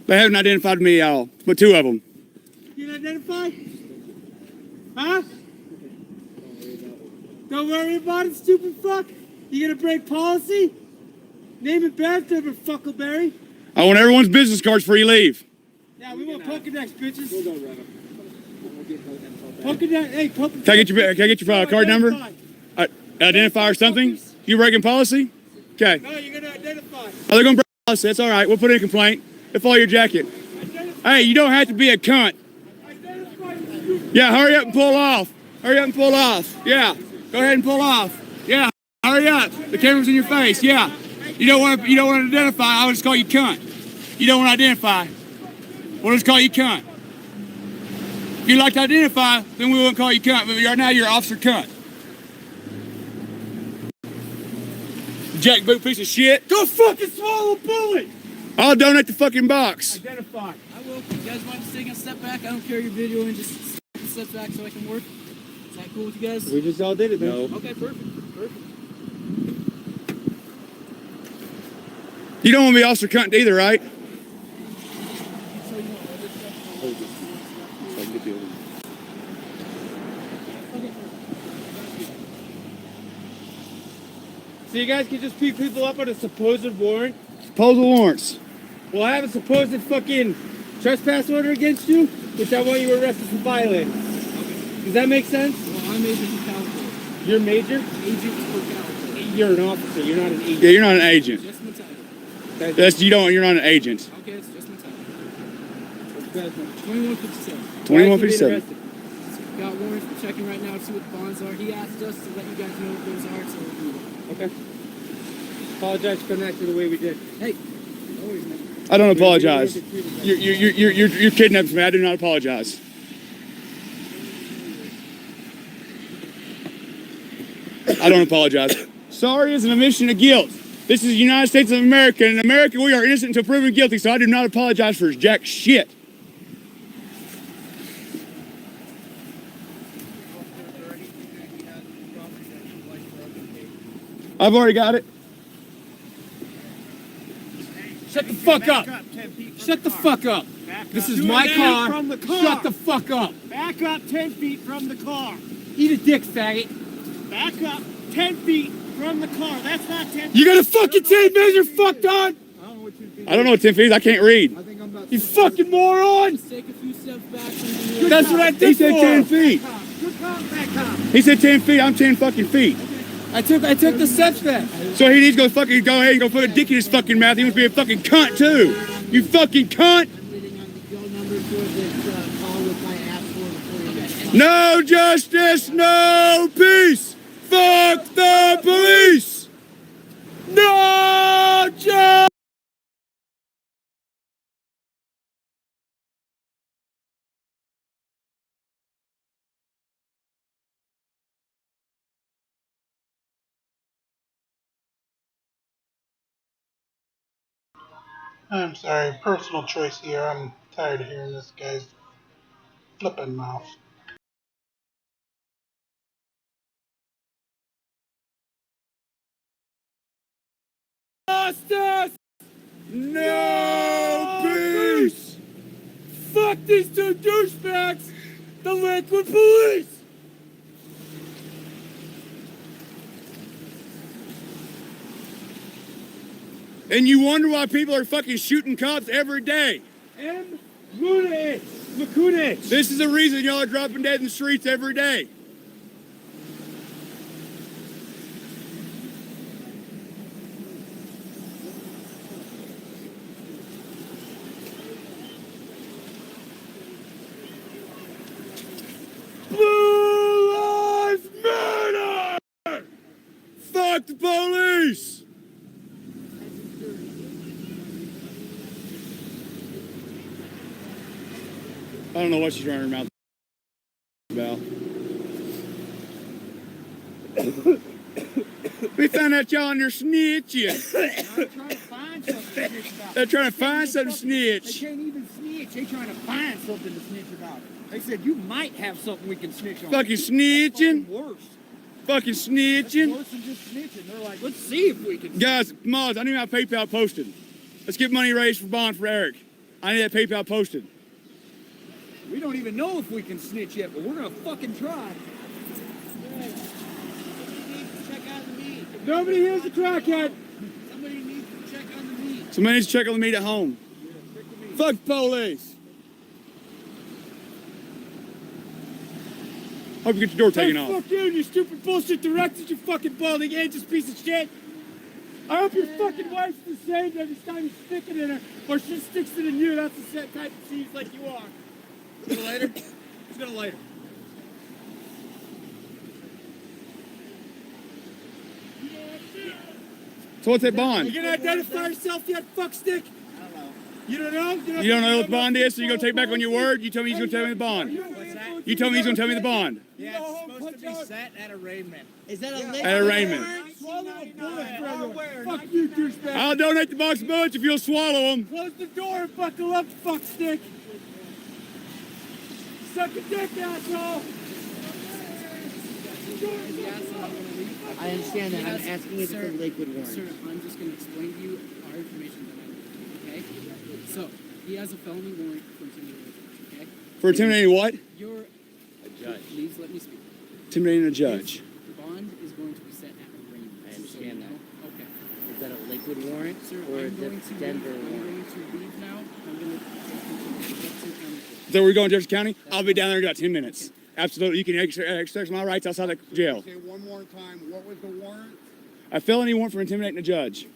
They haven't identified me at all, but two of them. You didn't identify? Huh? Don't worry about it, stupid fuck. You gonna break policy? Name and badge number, fuckleberry. I want everyone's business cards before you leave. Yeah, we want Pokedex, bitches. Pokedex, hey, Pokedex. Can I get your card number? Identify or something? You breaking policy? Okay. No, you're gonna identify. Oh, they're gonna break policy. That's all right. We'll put in a complaint. They follow your jacket. Hey, you don't have to be a cunt. Yeah, hurry up and pull off. Hurry up and pull off. Yeah, go ahead and pull off. Yeah, hurry up. The camera's in your face. Yeah. You don't want to identify. I'll just call you cunt. You don't want to identify. We'll just call you cunt. If you'd like to identify, then we won't call you cunt. But right now, you're Officer Cunt. Jackboot piece of shit. Go fucking swallow a bullet. I'll donate the fucking box. Identify. I will. You guys want to take a step back? I don't care your video and just step back so I can work. Is that cool with you guys? We just all did it, man. No. Okay, perfect. Perfect. You don't want to be Officer Cunt either, right? So you guys can just beat people up on a supposed warrant? Supposed warrants. Well, I have a supposed fucking trespass order against you, which I want you arrested for violating. Okay. Does that make sense? Well, I'm Major for California. You're Major? Agent for California. You're an officer. You're not an agent. Yeah, you're not an agent. Just my title. You're not an agent. Okay, it's just my title. 2157. 2157. Got warrants for checking right now to see what the bonds are. He asked us to let you guys know what those are, so we'll do that. Okay. Apologize for coming after the way we did. Hey, always, man. I don't apologize. You're kidnapping me. I do not apologize. I don't apologize. Sorry is an admission of guilt. This is the United States of America. In America, we are innocent until proven guilty, so I do not apologize for jack shit. I've already got it. Shut the fuck up. Shut the fuck up. This is my car. From the car. Shut the fuck up. Back up 10 feet from the car. Eat a dick, faggot. Back up 10 feet from the car. That's not 10 feet. You got a fucking 10 feet, you're fucked on? I don't know what 10 feet is. I can't read. You fucking moron. Take a few steps back from the That's what I did He said 10 feet. Good call, back up. He said 10 feet. I'm 10 fucking feet. I took the steps back. So he needs to go ahead and go put a dick in his fucking mouth. He must be a fucking cunt too. You fucking cunt. No justice, no peace. Fuck the police. No justice. I'm sorry, personal choice here. I'm tired of hearing this guy's flipping mouth. Justice! No peace! Fuck these two douchebags! The liquid police! And you wonder why people are fucking shooting cops every day. M. Lukunich. This is the reason y'all are dropping dead in the streets every day. Blue Lives Matter! Fuck the police! I don't know what she's running her mouth about. We found out y'all under snitching. They're trying to find something to snitch. They can't even snitch. They're trying to find something to snitch about. They said you might have something we can snitch on. Fucking snitching. That's fucking worse. Fucking snitching. That's worse than just snitching. They're like, let's see if we can. Guys, Moz, I need my PayPal posted. Let's get money raised for bond for Eric. I need that PayPal posted. We don't even know if we can snitch yet, but we're gonna fucking try. Nobody here's a crackhead. Somebody needs to check on the meat. Somebody needs to check on the meat at home. Fuck the police. Hope you get your door taken off. Fuck you and your stupid bullshit directors, you fucking balding ages piece of shit. I hope your fucking wife's the same every time you stick it in her, or she sticks it in you. That's the same type of cheese like you are. See you later. See you later. So what's that bond? You gonna identify yourself yet, fuckstick? I don't know. You don't know? You don't know what the bond is, so you're gonna take back on your word? You tell me he's gonna tell me the bond. What's that? You tell me he's gonna tell me the bond. Yeah, it's supposed to be set at arraignment. Is that a liquid? At arraignment. Swallow a bullet, brother. Fuck you, douchebag. I'll donate the box of bullets if you'll swallow them. Close the door and buckle up, fuckstick. Suck a dick, asshole. I understand that. I'm asking if it's a liquid warrant. Sir, I'm just going to explain to you our information that I have, okay? So, he has a felony warrant for intimidation, okay? For intimidating what? You're a judge. Please let me speak. Intimidating a judge. The bond is going to be set at arraignment. I understand that. Okay. Is that a liquid warrant Sir, or a I'm going to Denver leave. I'm warrant? going to leave now. I'm going to take you to the Jefferson County Court. So we're going to Jefferson County? I'll be down there in about 10 minutes. Okay. Absolutely. You can exercise my rights outside the jail. Okay, one more time. What was the warrant? A felony warrant for intimidating a judge.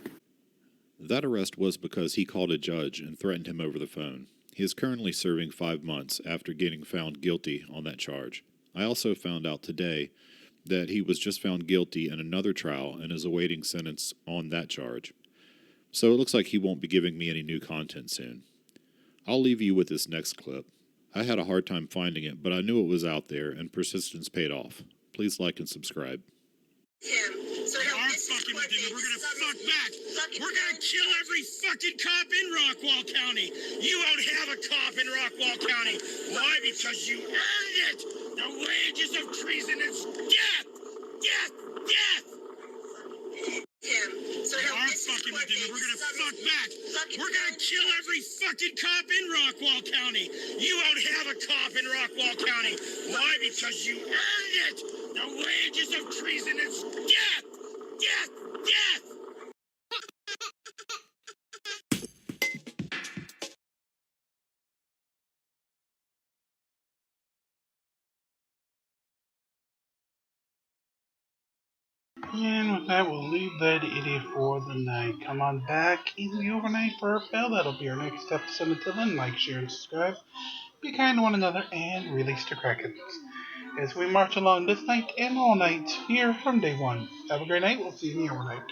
That arrest was because he called a judge and threatened him over the phone. He is currently serving 5 months after getting found guilty on that charge. I also found out today that he was just found guilty in another trial and is awaiting sentence on that charge. So it looks like he won't be giving me any new content soon. I'll leave you with this next clip. I had a hard time finding it, but I knew it was out there, and persistence paid off. Please like and subscribe. So aren't fucking with him. We're gonna fuck back. We're gonna kill every fucking cop in Rockwall County. You won't have a cop in Rockwall County. Why? Because you earned it. The wages of treason is death. Death. Death. So aren't fucking with him. We're gonna fuck back. We're gonna kill every fucking cop in Rockwall County. You won't have a cop in Rockwall County. Why? Because you earned it. The wages of treason is death. Death. Death. And with that, we'll leave that idiot for the night. Come on back in the overnight for our fail. That'll be our next episode. Until then, like, share, and subscribe. Be kind to one another and release the Krakens. As we march along this night and all night here from day one. Have a great night. We'll see you in the overnight.